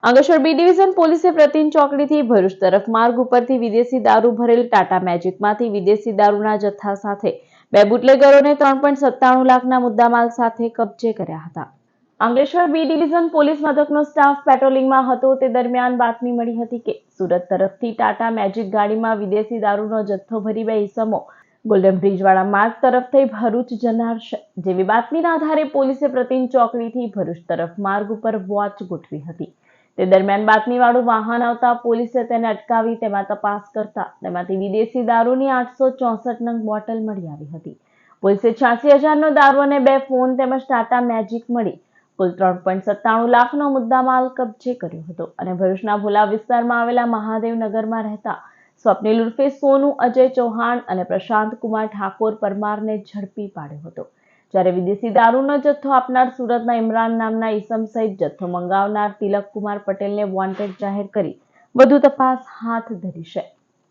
Ankleshwar B division પોલીસે પ્રતિન ચોકડીથી ભરૂચ તરફ માર્ગ ઉપરથી વિદેશી દારૂ ભરેલ ટાટા મેજિકમાંથી વિદેશી દારૂના જથ્થા સાથે બે બુટલેગરોને 3.97 લાખના મુદ્દામાલ સાથે કબજે કર્યા હતા. અંકલેશ્વર બી ડિવિઝન પોલીસ મથકનો સ્ટાફ પેટ્રોલિંગમાં હતો તે દરમિયાન બાતમી મળી હતી કે સુરત તરફથી ટાટા મેજિક ગાડીમાં વિદેશી દારૂનો જથ્થો ભરી બે ઈસમો ગોલ્ડન બ્રિજવાળા માર્ગ તરફ થઈ ભરૂચ જનાર છે. જેવી બાતમીના આધારે પોલીસે પ્રતિન ચોકડીથી ભરૂચ તરફ માર્ગ ઉપર વોચ ગોઠવી હતી. તે દરમિયાન બાતમીવાળું વાહન આવતા પોલીસે તેને અટકાવી તેમાં તપાસ કરતા તેમાંથી વિદેશી દારૂની 864 નંગ બોટલ મળી આવી હતી. પોલીસે 86,000નો દારૂ અને 2 ફોન તેમજ ટાટા મેજિક મળી કુલ 3.97 લાખનો મુદ્દામાલ કબજે કર્યો હતો અને ભરૂચના ભોલા વિસ્તારમાં આવેલા મહાદેવનગરમાં રહેતા સ્વપ્નિલ ઉર્ફે સોનુ અજય ચૌહાણ અને પ્રશાંત કુમાર ઠાકોર પરમારને ઝડપી પાડ્યો હતો. જ્યારે વિદેશી દારૂનો જથ્થો આપનાર સુરતના ઇમરાન નામના ઈસમ સહિત જથ્થો મંગાવનાર તિલક કુમાર પટેલને વોન્ટેડ જાહેર કરી વધુ તપાસ હાથ ધરી છે.